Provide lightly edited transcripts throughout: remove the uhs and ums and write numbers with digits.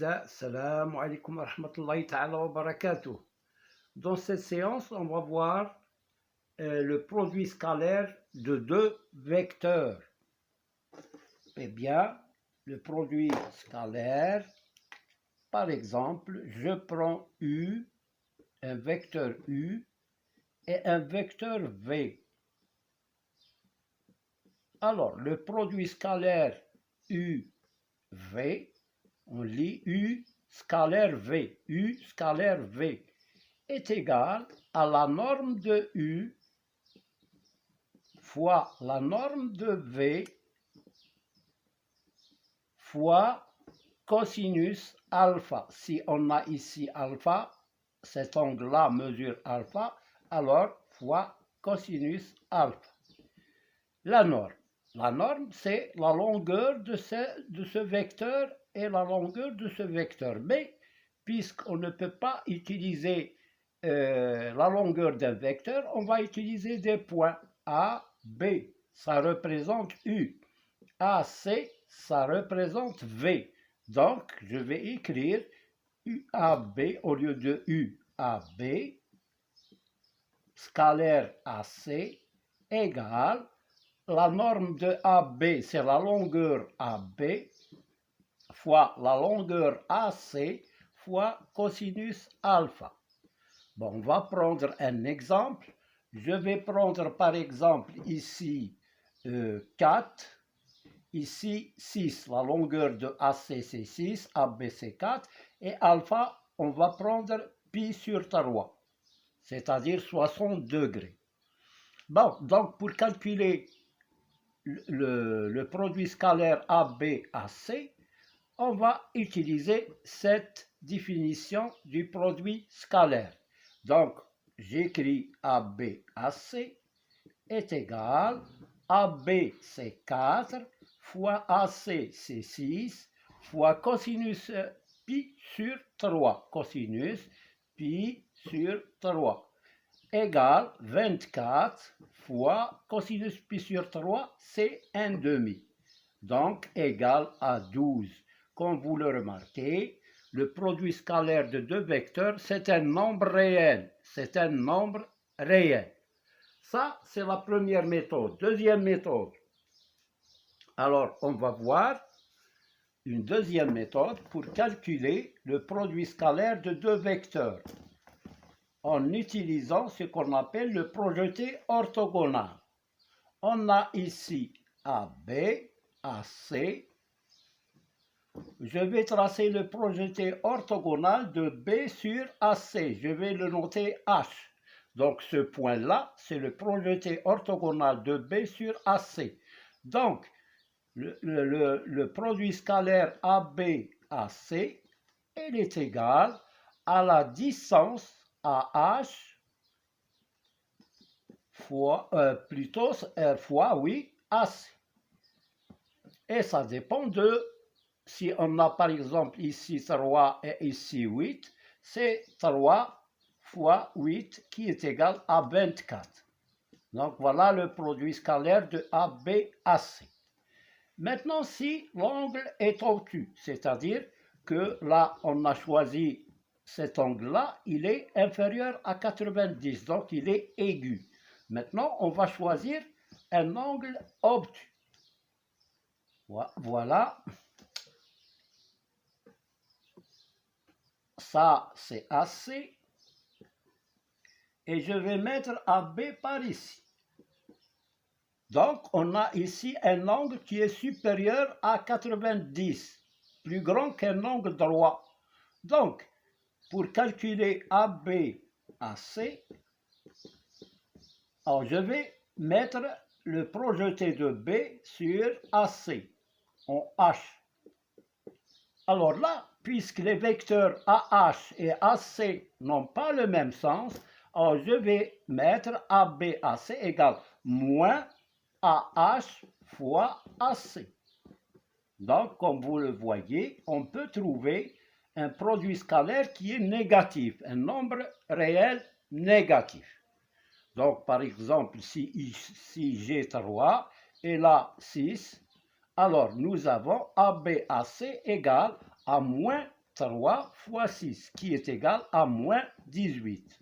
الأعزاء السلام عليكم ورحمة الله تعالى وبركاته. Dans cette séance, on va voir le produit scalaire de deux vecteurs. Eh bien, le produit scalaire, par exemple, je prends U, un vecteur U et un vecteur V. Alors, le produit scalaire UV, on lit U scalaire V, U scalaire V est égal à la norme de U fois la norme de V fois cosinus alpha. Si on a ici alpha, cet angle-là mesure alpha, alors fois cosinus alpha. La norme, c'est la longueur de ce vecteur et la longueur de ce vecteur. Mais puisqu'on ne peut pas utiliser la longueur d'un vecteur, on va utiliser des points A, B, ça représente U. AC, ça représente V. Donc, je vais écrire UAB au lieu de UAB, scalaire AC, égale la norme de AB, c'est la longueur AB, fois la longueur AC, fois cosinus alpha. Bon, on va prendre un exemple. Je vais prendre par exemple ici 4, ici 6. La longueur de AC c'est 6, AB c'est 4, et alpha, on va prendre pi sur 3, c'est-à-dire 60 degrés. Bon, donc pour calculer le produit scalaire AB-AC, on va utiliser cette définition du produit scalaire. Donc, j'écris AB-AC est égal AB c'est 4 fois AC c'est 6 fois cosinus pi sur 3, cosinus pi sur 3 égale 24 fois cosinus pi sur 3, c'est 1/2. Donc, égal à 12. Comme vous le remarquez, le produit scalaire de deux vecteurs, c'est un nombre réel. C'est un nombre réel. Ça, c'est la première méthode. Deuxième méthode. Alors, on va voir une deuxième méthode pour calculer le produit scalaire de deux vecteurs, en utilisant ce qu'on appelle le projeté orthogonal. On a ici AB, AC. Je vais tracer le projeté orthogonal de B sur AC. Je vais le noter H. Donc ce point-là, c'est le projeté orthogonal de B sur AC. Donc, le produit scalaire AB-AC, il est égal à la distance AH fois, AC. Et ça dépend de, si on a par exemple ici 3 et ici 8, c'est 3 fois 8 qui est égal à 24. Donc voilà le produit scalaire de AB-AC. Maintenant, si l'angle est obtus, c'est-à-dire que là, on a choisi cet angle-là, il est inférieur à 90, donc il est aigu. Maintenant, on va choisir un angle obtus. Voilà. Ça, c'est AC. Et je vais mettre AB par ici. Donc, on a ici un angle qui est supérieur à 90, plus grand qu'un angle droit. Donc, pour calculer AB-AC, alors je vais mettre le projeté de B sur AC, en H. Alors là, puisque les vecteurs AH et AC n'ont pas le même sens, alors je vais mettre AB-AC égale moins AH fois AC. Donc, comme vous le voyez, on peut trouver un produit scalaire qui est négatif, un nombre réel négatif. Donc, par exemple, si j'ai 3 et là 6, alors nous avons ABAC égale à moins 3 fois 6, qui est égal à moins 18.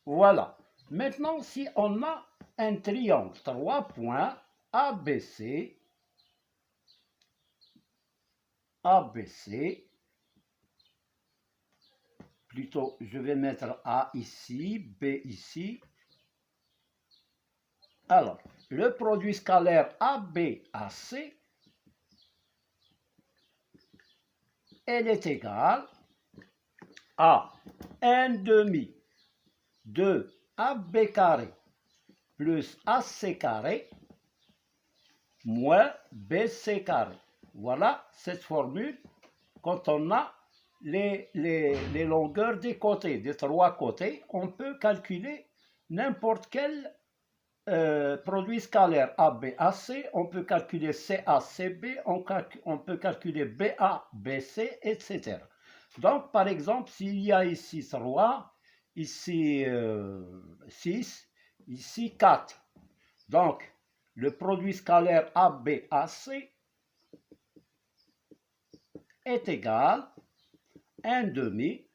Voilà. Maintenant, si on a un triangle, 3 points, ABC, plutôt je vais mettre A ici, B ici. Alors, le produit scalaire ABAC, elle est égale à 1 demi de AB carré plus AC carré moins BC carré. Voilà cette formule quand on a les longueurs des côtés, des trois côtés, on peut calculer n'importe quel produit scalaire ABAC, on peut calculer CACB, on peut calculer BABC, etc. Donc, par exemple, s'il y a ici 3, ici 6, ici 4. Donc, le produit scalaire ABAC est égal à 1 demi,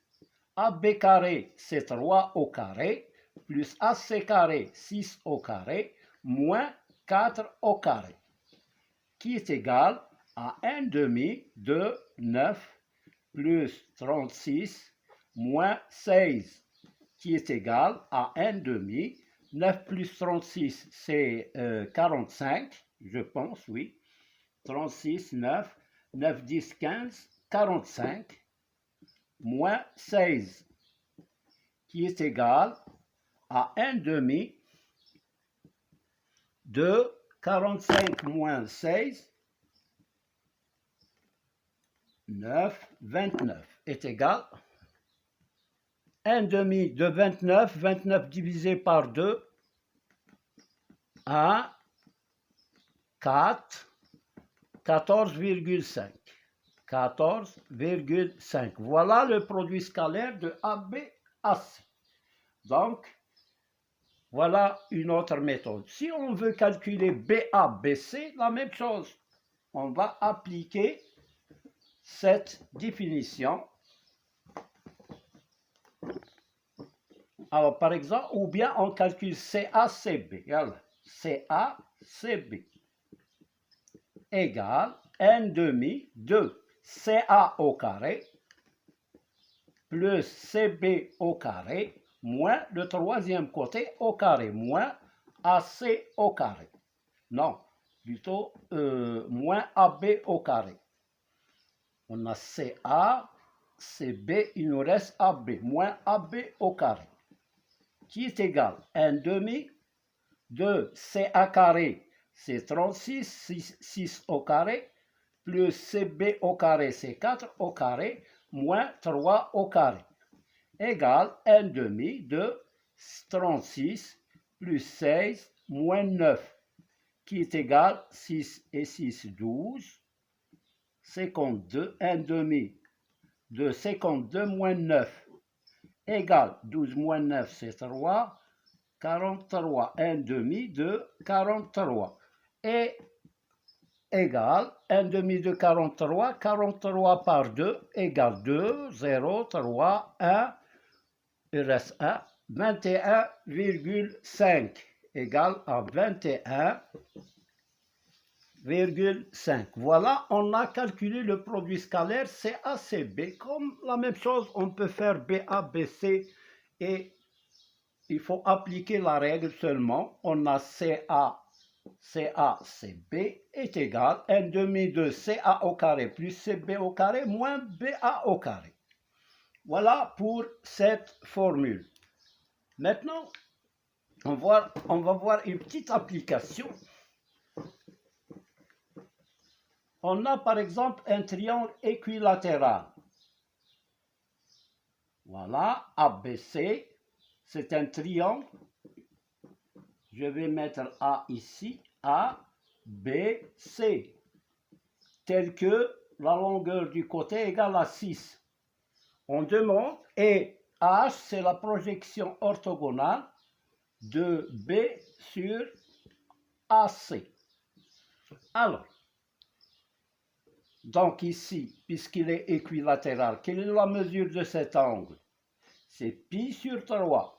AB carré c'est 3 au carré, plus AC carré 6 au carré, moins 4 au carré, qui est égal à 1 demi de 9 plus 36 moins 16, qui est égal à 1 demi. 9 plus 36, c'est 45, je pense, oui. 36, 9, 9, 10, 15, 45, moins 16, qui est égal à 1 demi de 45 moins 16, 9, 29, est égal à 1 demi de 29, 29 divisé par 2, 1, 4, 14,5. 14,5. Voilà le produit scalaire de ABAC. Donc, voilà une autre méthode. Si on veut calculer BABC, la même chose. On va appliquer cette définition. Alors, par exemple, ou bien on calcule CACB. Alors, CACB égale 1 demi de CA au carré plus CB au carré moins le troisième côté au carré moins AC au carré. Non, plutôt moins AB au carré. On a CA, CB, il nous reste AB, moins AB au carré, qui est égal à 1 demi de CA carré, c'est 36, 6 au carré, plus CB au carré, c'est 4 au carré, moins 3 au carré, égale 1 demi de 36 plus 16 moins 9, qui est égal 6 et 6, 12, 52, 1 demi de 52 moins 9, égale 12 moins 9, c'est 3, 43, 1 demi de 43, et égale 1 demi de 43, 43 par 2 égale 2, 0, 3, 1, il reste 1, 21,5 égale à 21,5. Voilà, on a calculé le produit scalaire CACB. Comme la même chose, on peut faire BABC et il faut appliquer la règle seulement. On a CACB est égal à 1 demi de CA au carré plus CB au carré moins BA au carré. Voilà pour cette formule. Maintenant, on va voir une petite application. On a par exemple un triangle équilatéral. Voilà, ABC, c'est un triangle. Je vais mettre A ici, A, B, C, tel que la longueur du côté est égale à 6. On demande, et H, c'est la projection orthogonale de B sur AC. Alors, Donc ici, puisqu'il est équilatéral, quelle est la mesure de cet angle? C'est pi sur 3.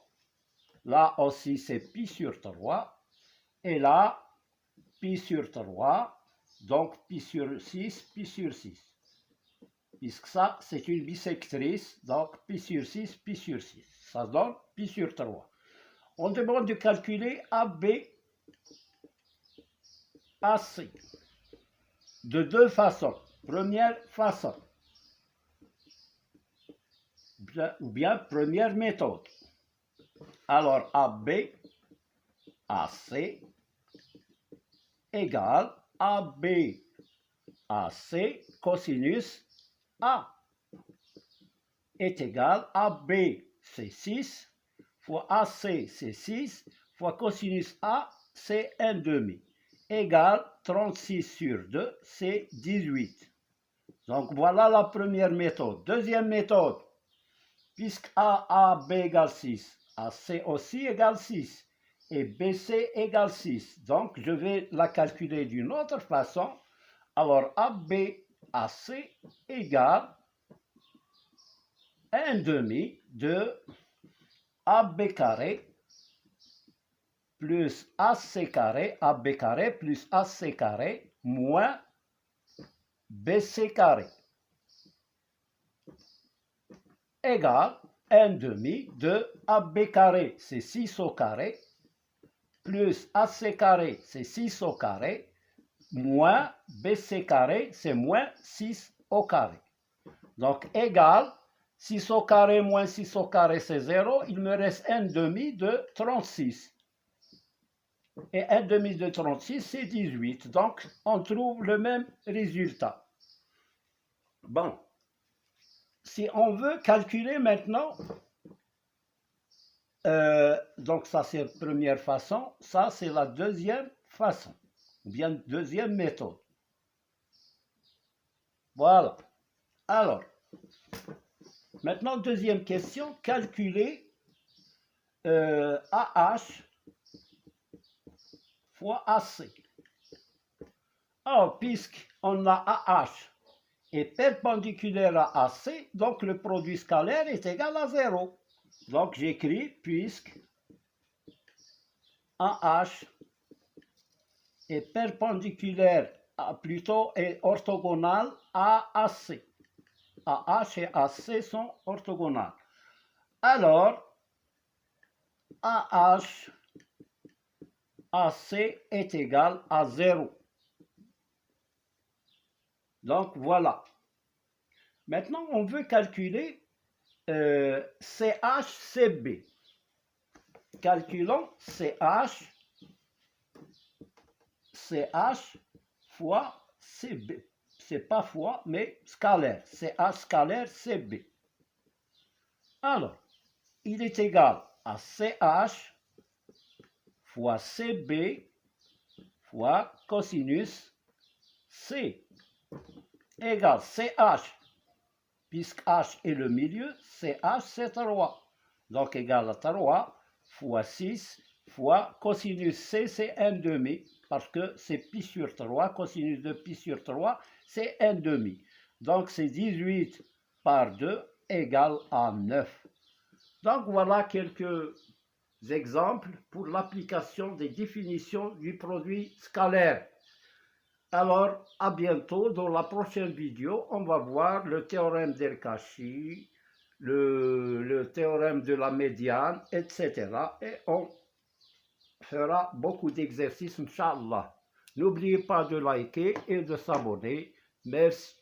Là aussi, c'est pi sur 3. Et là, pi sur 3. Donc pi sur 6, pi sur 6. Puisque ça, c'est une bisectrice. Donc pi sur 6, pi sur 6. Ça donne pi sur 3. On demande de calculer AB, AC. De deux façons. Première façon. Ou bien première méthode. Alors AB, AC égale AB, AC cosinus A est égal à AB, c'est 6, fois AC, c'est 6, fois cosinus A, c'est 1/2, égale 36 sur 2, c'est 18. Donc voilà la première méthode. Deuxième méthode, puisque AB égale 6, AC aussi égale 6, et BC égale 6. Donc je vais la calculer d'une autre façon. Alors AB, AC égale 1/2 de AB carré plus AC carré, AB carré plus AC carré moins BC carré égale 1/2 de AB carré, c'est 6 au carré, plus AC carré, c'est 6 au carré, moins BC carré, c'est moins 6 au carré. Donc, égal 6 au carré moins 6 au carré, c'est 0. Il me reste 1/2 de 36. Et 1/2 de 36, c'est 18. Donc, on trouve le même résultat. Bon. Si on veut calculer maintenant, donc ça c'est la première façon, ça c'est la deuxième façon, ou bien deuxième méthode. Voilà. Alors, maintenant deuxième question, calculer AH fois AC. Alors, puisqu'on a AH est perpendiculaire à AC, donc le produit scalaire est égal à 0. Donc j'écris puisque AH est perpendiculaire, plutôt est orthogonal à AC. AH et AC sont orthogonales. Alors, AH, AC est égal à 0. Donc voilà. Maintenant, on veut calculer CH-CB. Calculons CH fois CB. C'est pas fois, mais scalaire. CH scalaire CB. Alors, il est égal à CH fois CB fois cosinus C égale CH, puisque H est le milieu, CH c'est 3. Donc égal à 3 fois 6 fois cosinus C, c'est 1/2, parce que c'est pi sur 3, cosinus de pi sur 3, c'est 1/2. Donc c'est 18 par 2 égale à 9. Donc voilà quelques exemples pour l'application des définitions du produit scalaire. Alors, à bientôt. Dans la prochaine vidéo, on va voir le théorème d'El-Kachi, le théorème de la médiane, etc. Et on fera beaucoup d'exercices, Inch'Allah. N'oubliez pas de liker et de s'abonner. Merci.